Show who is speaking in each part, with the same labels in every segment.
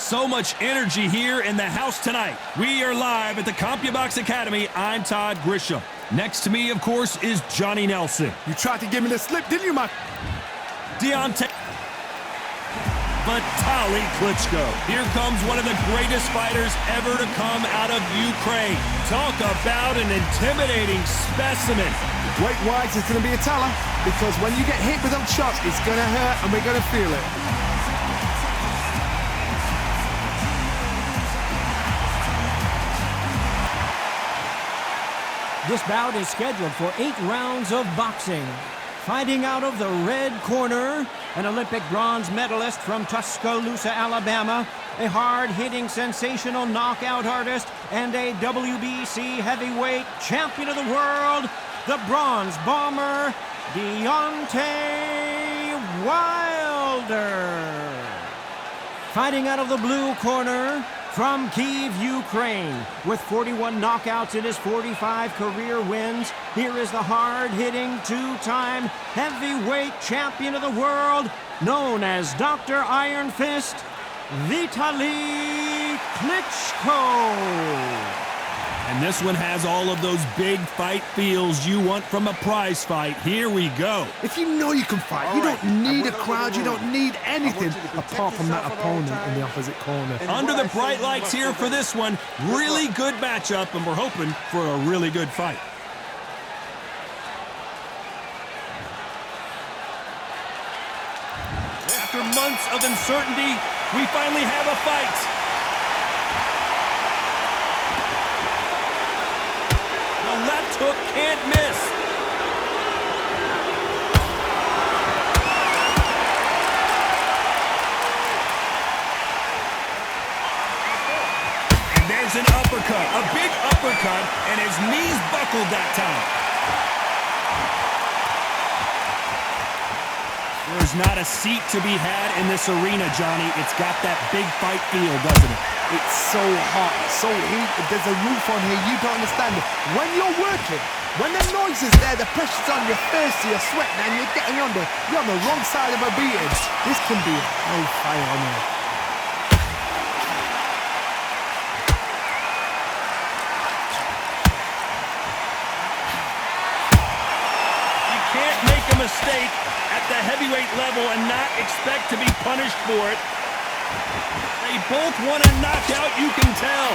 Speaker 1: So much energy here in the house tonight. We are live at the CompuBox Academy. I'm Todd Grisham. Next to me, of course, is Johnny Nelson.
Speaker 2: You tried to give me the slip, didn't you, Mike?
Speaker 1: Deontay Vitaly Klitschko. Here comes one of the greatest fighters ever to come out of Ukraine. Talk about an intimidating specimen.
Speaker 2: Weight-wise, it's going to be a teller, because when you get hit with those shots, it's going to hurt, and we're going to feel it.
Speaker 3: This bout is scheduled for 8 rounds of boxing. Fighting out of the red corner, an Olympic bronze medalist from Tuscaloosa, Alabama, a hard-hitting, sensational knockout artist, and a WBC heavyweight champion of the world, the Bronze Bomber, Deontay Wilder. Fighting out of the blue corner, from Kyiv, Ukraine, with 41 knockouts in his 45 career wins, here is the hard-hitting, 2-time heavyweight champion of the world, known as Dr. Iron Fist, Vitaly Klitschko.
Speaker 1: And this one has all of those big fight feels you want from a prize fight. Here we go.
Speaker 2: If you know you can fight, you don't need a crowd, you don't need anything apart from that opponent in the opposite corner.
Speaker 1: Under the bright lights here for this one, really good matchup, and we're hoping for a really good fight. After months of uncertainty, we finally have a fight. Left hook can't miss. And there's an uppercut, a big uppercut, and his knees buckled that time. There's not a seat to be had in this arena, Johnny. It's got that big fight feel, doesn't it?
Speaker 2: It's so hot, so heat, there's a roof on here, you don't understand it. When you're working, when the noise is there, the pressure's on your face, you're sweating, and you're getting under, you're on the wrong side of a beating. This can be hellfire on here.
Speaker 1: You can't make a mistake at the heavyweight level and not expect to be punished for it. They both want a knockout, you can tell.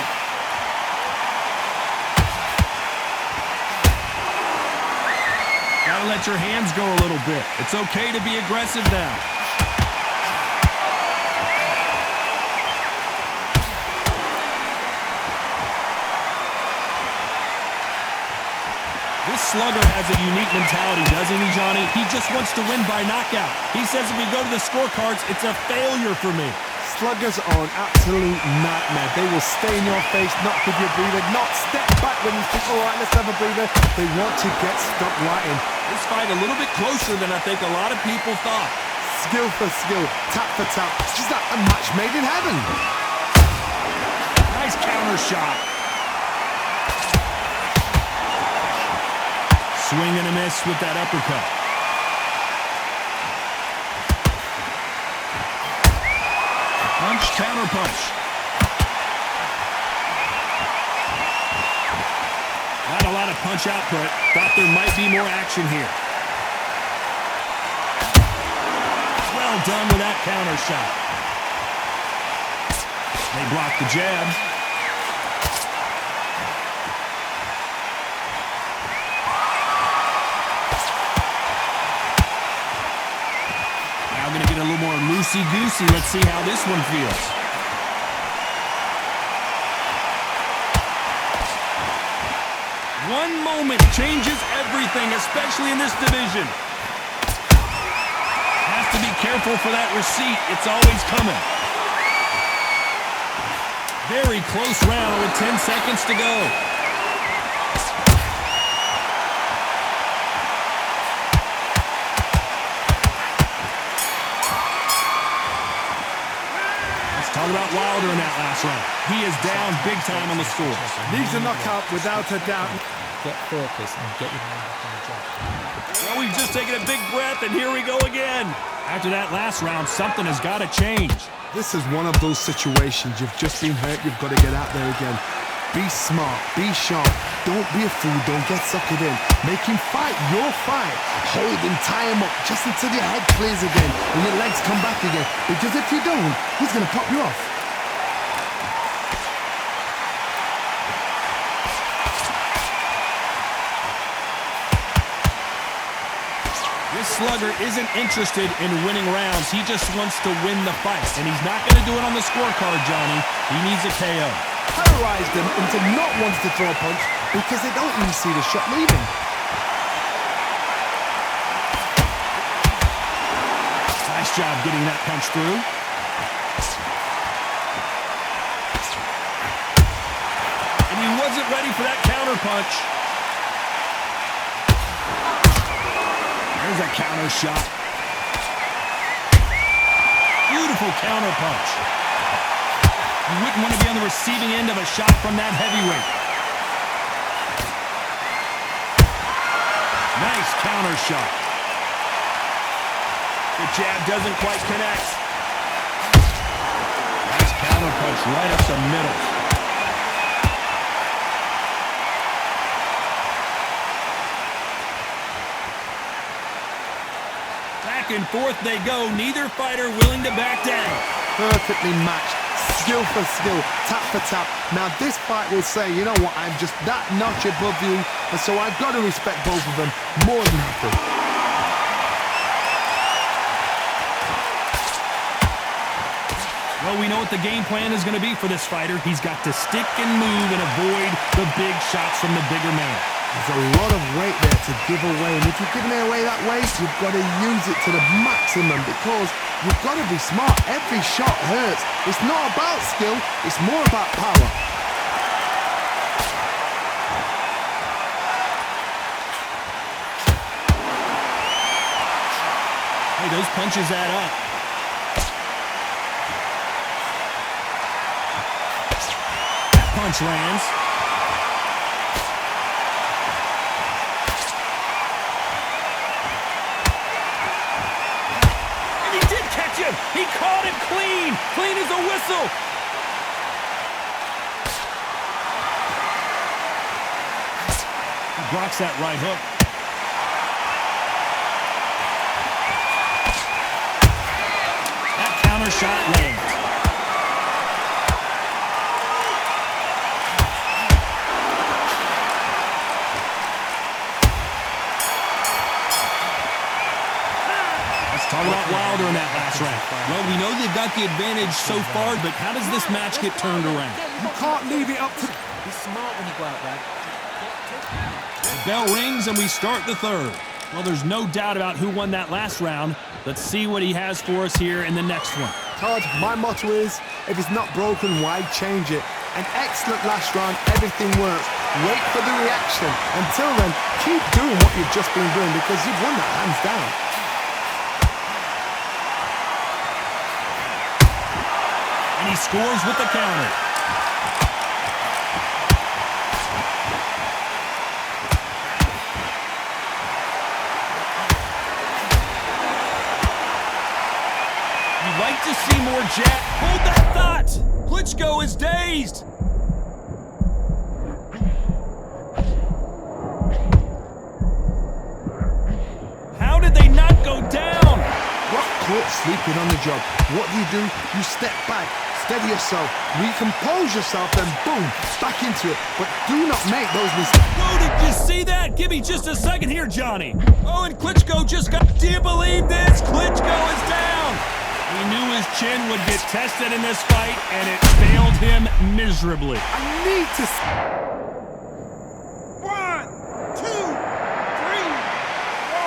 Speaker 1: Gotta let your hands go a little bit. It's okay to be aggressive now. This slugger has a unique mentality, doesn't he, Johnny? He just wants to win by knockout. He says if we go to the scorecards, it's a failure for me.
Speaker 2: Sluggers are an absolute nightmare. They will stay in your face, not give you a breather, not step back when you think, all right, let's have a breather. They want to get stuck right in.
Speaker 1: This fight a little bit closer than I think a lot of people thought.
Speaker 2: Skill for skill, tap for tap. It's just like a match made in heaven.
Speaker 1: Nice counter shot. Swing and a miss with that uppercut. Punch, counter punch. Not a lot of punch output. Thought there might be more action here. Well done with that counter shot. They block the jab. Now going to get a little more loosey-goosey. Let's see how this one feels. One moment changes everything, especially in this division. Has to be careful for that receipt. It's always coming. Very close round with 10 seconds to go. Let's talk about Wilder in that last round. He is down big time on the score.
Speaker 2: Needs a knockout without a doubt.
Speaker 4: get focused and get your mind back on the job.
Speaker 1: Well, we've just taken a big breath, and here we go again. After that last round, something has got to change.
Speaker 2: This is one of those situations. You've just been hurt. You've got to get out there again. Be smart. Be sharp. Don't be a fool. Don't get suckered in. Make him fight your fight. Hold him, tie him up just until your head clears again and your legs come back again. Because if you don't, he's going to pop you off.
Speaker 1: This slugger isn't interested in winning rounds. He just wants to win the fight. And he's not going to do it on the scorecard, Johnny. He needs a KO.
Speaker 2: Terrorize them into not wanting to throw a punch because they don't even see the shot leaving.
Speaker 1: Nice job getting that punch through. And he wasn't ready for that counter punch. There's a counter shot. Beautiful counter punch. You wouldn't want to be on the receiving end of a shot from that heavyweight. Nice counter shot. The jab doesn't quite connect. Nice counter punch right up the middle. Back and forth they go. Neither fighter willing to back down.
Speaker 2: Perfectly matched. Skill for skill, tap for tap. Now this fight will say, you know what, I'm just that notch above you, and so I've got to respect both of them more than happy.
Speaker 1: Well, we know what the game plan is going to be for this fighter. He's got to stick and move and avoid the big shots from the bigger man.
Speaker 2: There's a lot of weight there to give away, and if you're giving it away that way, you've got to use it to the maximum because you've got to be smart. Every shot hurts. It's not about skill, it's more about power.
Speaker 1: Hey, those punches add up. That punch lands. He caught it clean. Clean as a whistle. He blocks that right hook. That counter shot lands. Talk about Wilder in that last round. Well, we know they've got the advantage so far, but how does this match get turned around?
Speaker 2: You can't leave it up to...
Speaker 4: Be smart when you go out there.
Speaker 1: The bell rings and we start the third. Well, there's no doubt about who won that last round. Let's see what he has for us here in the next one.
Speaker 2: Todd, my motto is, if it's not broken, why change it? An excellent last round, everything works. Wait for the reaction. Until then, keep doing what you've just been doing because you've won that hands down.
Speaker 1: And he scores with the counter. You'd like to see more jab. Hold that thought. Klitschko is dazed. How did they not go down?
Speaker 2: Got caught sleeping on the job. What do? You step back. Steady yourself, recompose yourself, then boom, back into it. But do not make those mistakes.
Speaker 1: Whoa, did you see that? Give me just a second here, Johnny. Oh, and Klitschko just got... Do you believe this? Klitschko is down. He knew his chin would get tested in this fight, and it failed him miserably.
Speaker 2: I need to...
Speaker 1: 1, 2, 3, 4, 5.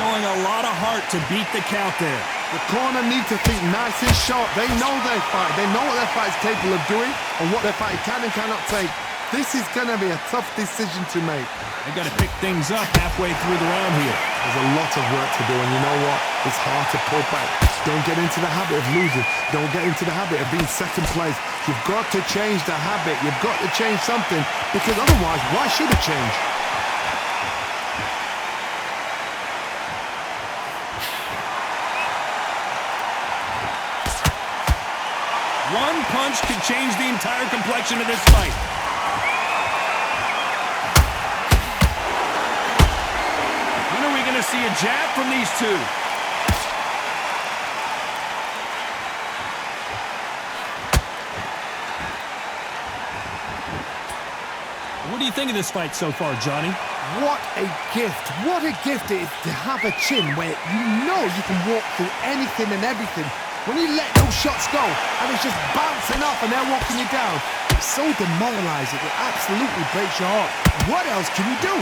Speaker 1: Showing a lot of heart to beat the count there.
Speaker 2: The corner need to think nice and sharp. They know their fight. They know what their fight's capable of doing and what their fight can and cannot take. This is going to be a tough decision to make.
Speaker 1: They got to pick things up halfway through the round here.
Speaker 2: There's a lot of work to do, and you know what? It's hard to pull back. Don't get into the habit of losing. Don't get into the habit of being second place. You've got to change the habit. You've got to change something, because otherwise, why should it change?
Speaker 1: One punch could change the entire complexion of this fight. When are we going to see a jab from these two? What do you think of this fight so far, Johnny?
Speaker 2: What a gift. What a gift it is to have a chin where you know you can walk through anything and everything. When you let those shots go and it's just bouncing off and they're walking you down, it's so demoralizing. It absolutely breaks your heart. What else can you do?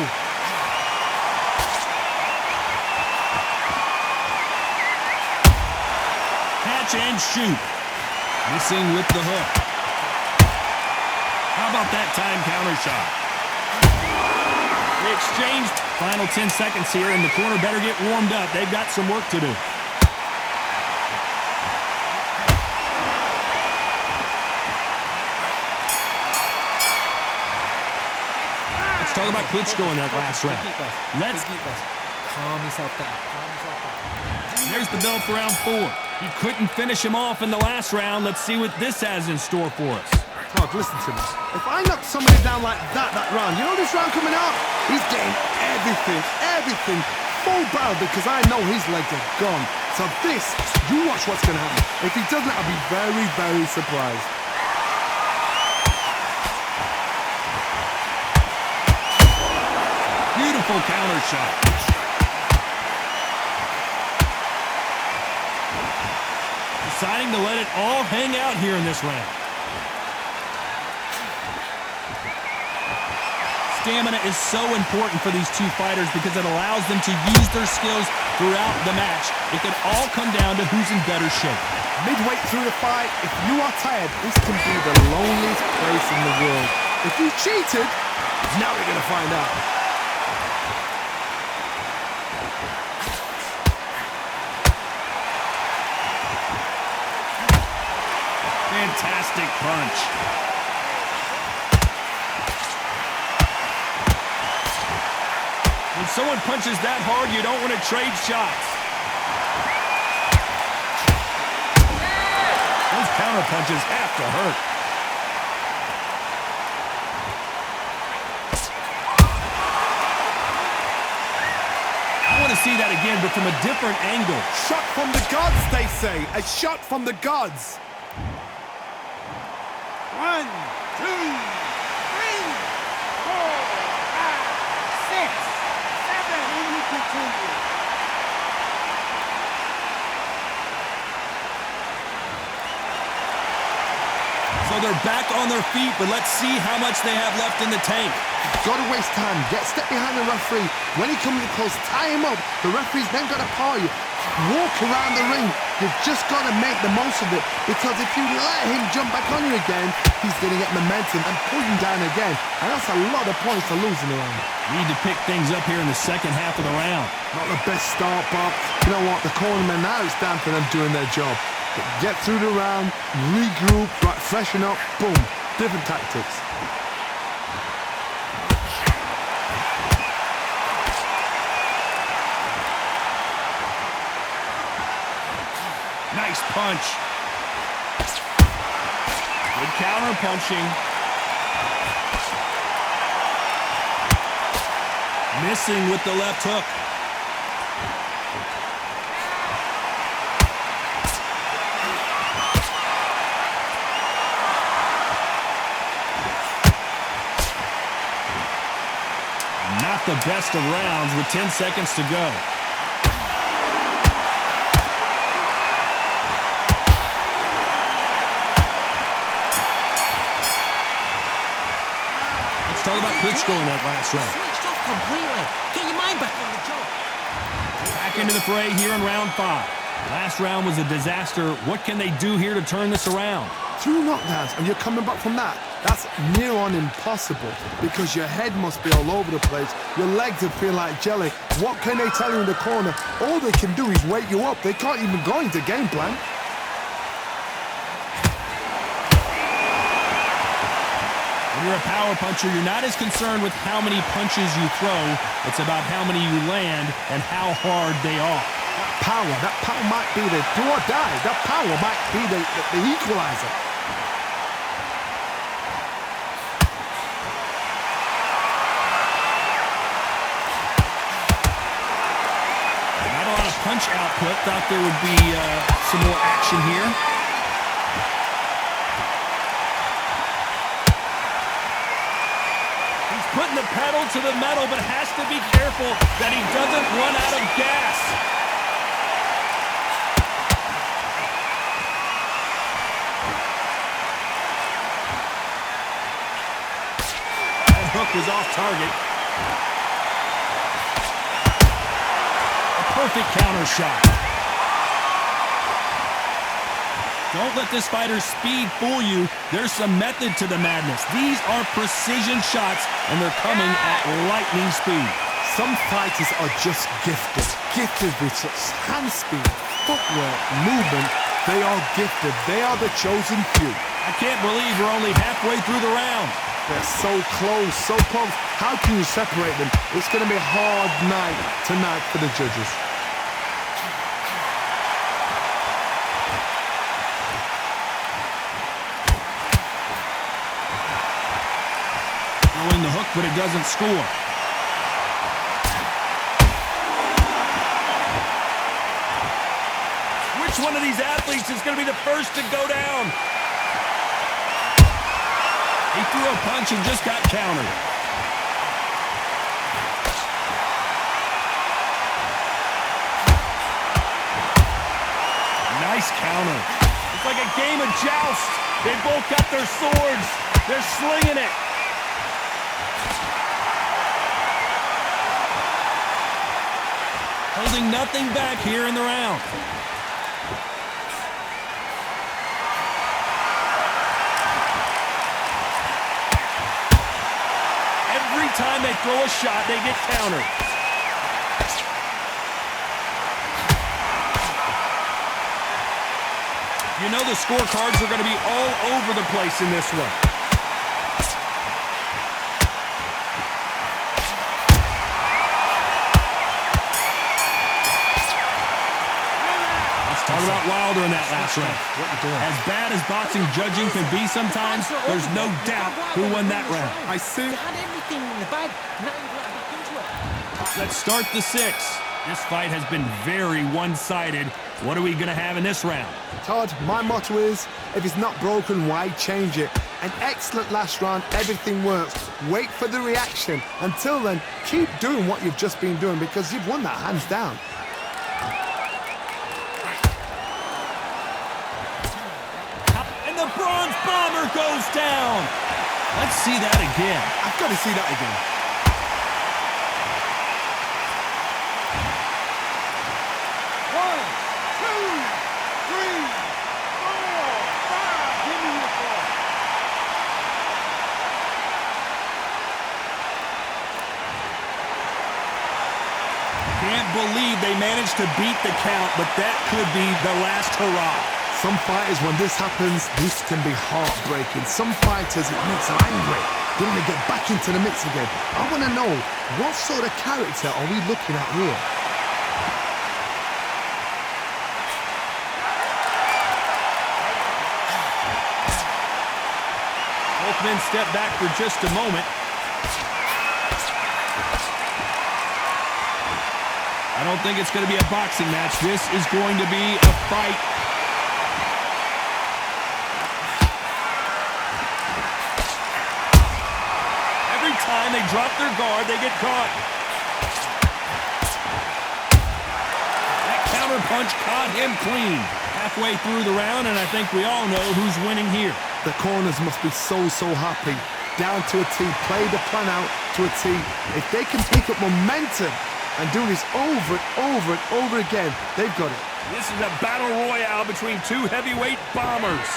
Speaker 1: Catch and shoot. Missing with the hook. How about that time counter shot? They exchanged. Final 10 seconds here, and the corner better get warmed up. They've got some work to do. Let's talk about Klitschko in that last round. Let's
Speaker 4: calm yourself down. Calm yourself down.
Speaker 1: There's the bell for round 4. He couldn't finish him off in the last round. Let's see what this has in store for us.
Speaker 2: Todd, listen to me. If I knock somebody down like that round, you know this round coming up? He's getting everything full barrel, because I know his legs are gone. So this, you watch what's going to happen. If he doesn't, I'll be very, very surprised.
Speaker 1: Beautiful counter shot. Deciding to let it all hang out here in this round. Stamina is so important for these two fighters because it allows them to use their skills throughout the match. It could all come down to who's in better shape.
Speaker 2: Midway through the fight, if you are tired, this can be the loneliest place in the world. If you cheated, now we're going to find out.
Speaker 1: Fantastic punch. When someone punches that hard, you don't want to trade shots. Those counter punches have to hurt. I want to see that again, but from a different angle.
Speaker 2: Shot from the gods, they say. A shot from the gods.
Speaker 5: 1, 2, 3, 4, 5, 6, 7, and we continue.
Speaker 1: So they're back on their feet, but let's see how much they have left in the tank.
Speaker 2: Got to waste time. Get step behind the referee. When he comes close, tie him up. The referee's then got to power you. Walk around the ring. You've just got to make the most of it, because if you let him jump back on you again, he's going to get momentum and pull you down again. And that's a lot of points for losing around.
Speaker 1: Need to pick things up here in the second half of the round.
Speaker 2: Not the best start, but you know what? The cornermen, now it's down for them doing their job. But get through the round, regroup, right, freshen up, boom. Different tactics.
Speaker 1: Nice punch. Good counter punching. Missing with the left hook. Not the best of rounds with 10 seconds to go. Talk about Klitschko in that last round.
Speaker 4: Switched off completely. Get your mind back on the job.
Speaker 1: Back into the fray here in round 5. Last round was a disaster. What can they do here to turn this around?
Speaker 2: 2 knockdowns and you're coming back from that. That's near on impossible because your head must be all over the place. Your legs will feel like jelly. What can they tell you in the corner? All they can do is wake you up. They can't even go into game plan.
Speaker 1: When you're a power puncher, you're not as concerned with how many punches you throw. It's about how many you land and how hard they are.
Speaker 2: That power might be the do or die. That power might be the equalizer.
Speaker 1: Not a lot of punch output. Thought there would be some more action here. He's putting the pedal to the metal, but has to be careful that he doesn't run out of gas. Hook was off target. A perfect counter shot. Don't let this fighter's speed fool you. There's some method to the madness. These are precision shots, and they're coming at lightning speed.
Speaker 2: Some fighters are just gifted. Gifted with such hand speed, footwork, movement. They are gifted. They are the chosen few.
Speaker 1: I can't believe we're only halfway through the round.
Speaker 2: They're so close, so close. How can you separate them? It's going to be a hard night tonight for the judges.
Speaker 1: Throwing the hook, but it doesn't score. Which one of these athletes is going to be the first to go down? He threw a punch and just got countered. Nice counter. It's like a game of joust. They both got their swords. They're slinging it. Holding nothing back here in the round. Every time they throw a shot, they get countered. You know the scorecards are going to be all over the place in this one. Let's talk about Wilder in that last round. As bad as boxing judging can be sometimes, there's no doubt who won that round.
Speaker 2: I see.
Speaker 1: Let's start the 6th. This fight has been very one-sided. What are we going to have in this round?
Speaker 2: Todd, my motto is, if it's not broken, why change it? An excellent last round, everything works. Wait for the reaction. Until then, keep doing what you've just been doing because you've won that hands down.
Speaker 1: And the Bronze Bomber goes down. Let's see that again.
Speaker 2: I've got to see that again.
Speaker 1: Can't believe they managed to beat the count, but that could be the last hurrah.
Speaker 2: Some fighters, when this happens, this can be heartbreaking. Some fighters, it makes them angry. They want to get back into the mix again. I want to know, what sort of character are we looking at here?
Speaker 1: Both men step back for just a moment. I don't think it's going to be a boxing match. This is going to be a fight. Every time they drop their guard, they get caught. That counter punch caught him clean. Halfway through the round, and I think we all know who's winning here.
Speaker 2: The corners must be so happy. Down to a T, play the plan out to a T. If they can pick up momentum and do this over and over and over again, they've got it.
Speaker 1: This is a battle royale between two heavyweight bombers.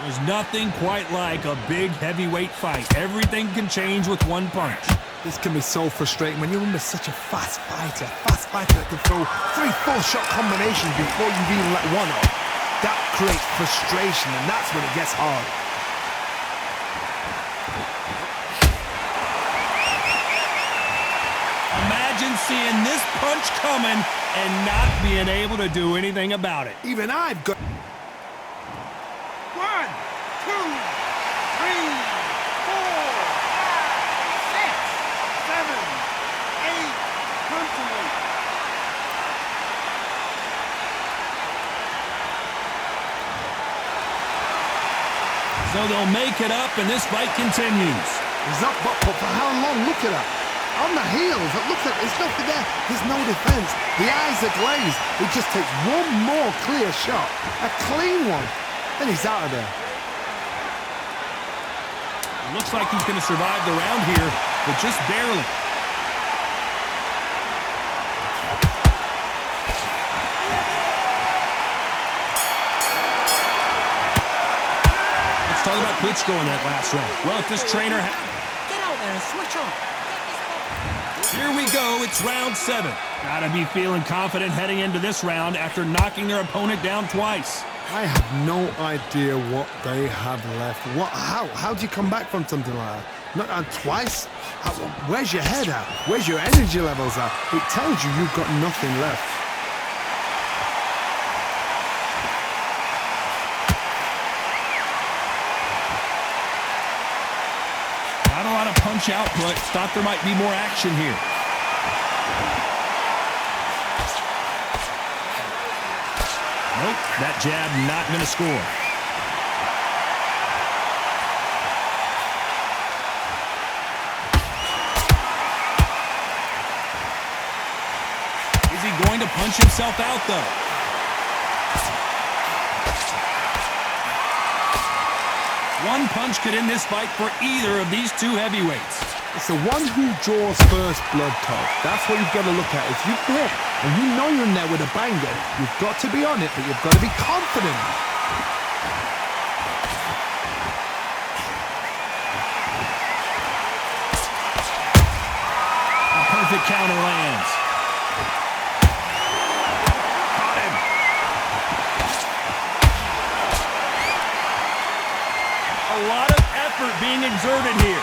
Speaker 1: There's nothing quite like a big heavyweight fight. Everything can change with one punch.
Speaker 2: This can be so frustrating when you're under such a fast fighter that can throw 3-4 shot combinations before you've even let one off. That creates frustration, and that's when it gets hard.
Speaker 1: Imagine seeing this punch coming and not being able to do anything about it.
Speaker 2: Even I've got...
Speaker 5: 1, 2, 3, 4, 5, 6, 7, 8. Punching.
Speaker 1: So they'll make it up, and this fight continues.
Speaker 2: He's up, but for how long? Look at that. On the heels, look at there's nothing there. There's no defense. The eyes are glazed. He just takes one more clear shot. A clean one. Then he's out of there.
Speaker 1: Looks like he's going to survive the round here, but just barely. Let's talk about Klitschko in that last round. Well, if this trainer...
Speaker 4: Get out there and switch on.
Speaker 1: Here we go, it's round 7. Gotta be feeling confident heading into this round after knocking their opponent down twice.
Speaker 2: I have no idea what they have left. How do you come back from something like that? Not twice? Where's your head at? Where's your energy levels at? It tells you you've got nothing left.
Speaker 1: Not a lot of punch output. Thought there might be more action here. Nope, that jab not going to score. Is he going to punch himself out, though? One punch could end this fight for either of these two heavyweights.
Speaker 2: It's the one who draws first blood, Todd. That's what you've got to look at. If you hit and you know you're in there with a banger, you've got to be on it, but you've got to be confident.
Speaker 1: A perfect counter lands. Caught him. A lot of effort being exerted here.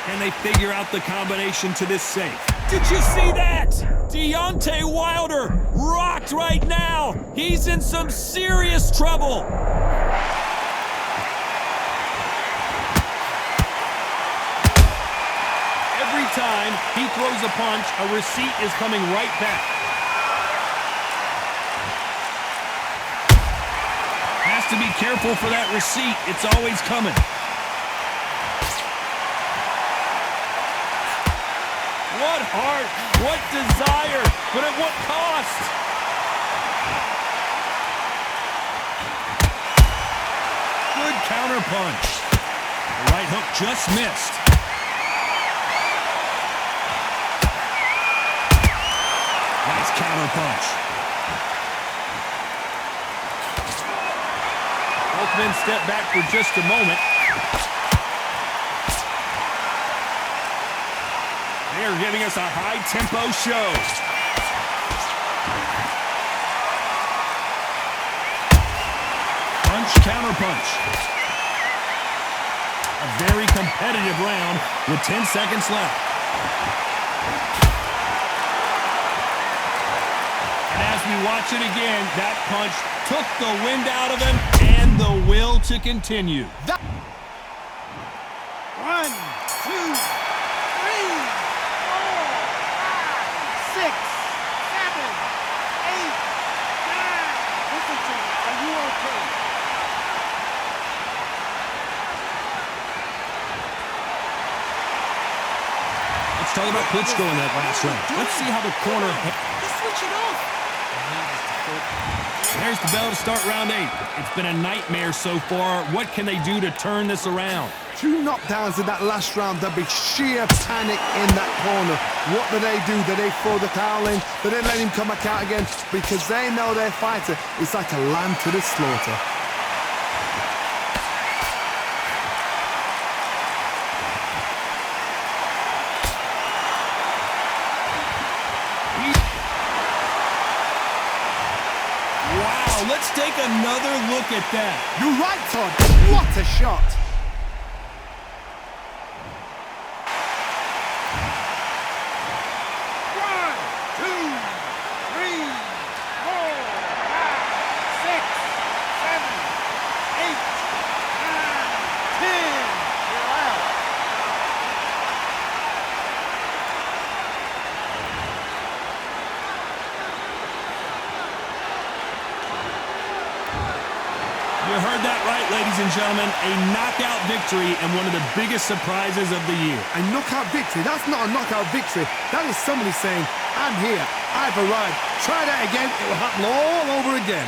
Speaker 1: Can they figure out the combination to this safe? Did you see that? Deontay Wilder rocked right now. He's in some serious trouble. Every time he throws a punch, a receipt is coming right back. Has to be careful for that receipt. It's always coming. What heart, what desire, but at what cost? Good counter punch. The right hook just missed. Nice counter punch. Both men step back for just a moment. They're giving us a high-tempo show. Punch, counter punch. A very competitive round with 10 seconds left. And as we watch it again, that punch took the wind out of him and the will to continue.
Speaker 5: 1, 2, 3. 6, 7, 8, 9. Listen to me. Are you okay?
Speaker 1: Let's talk about Klitschko in that last round. Let's see how the corner...
Speaker 4: Just switch it off.
Speaker 1: There's the bell to start round 8. It's been a nightmare so far. What can they do to turn this around?
Speaker 2: 2 knockdowns in that last round. There'll be sheer panic in that corner. What do? Do they throw the towel in? Do they let him come back out again? Because they know their fighter is like a lamb to the slaughter.
Speaker 1: Wow, let's take another look at that.
Speaker 2: You're right, Todd. What a shot.
Speaker 1: You heard that right, ladies and gentlemen. A knockout victory and one of the biggest surprises of the year.
Speaker 2: A knockout victory? That's not a knockout victory. That is somebody saying, I'm here, I've arrived. Try that again, it will happen all over again.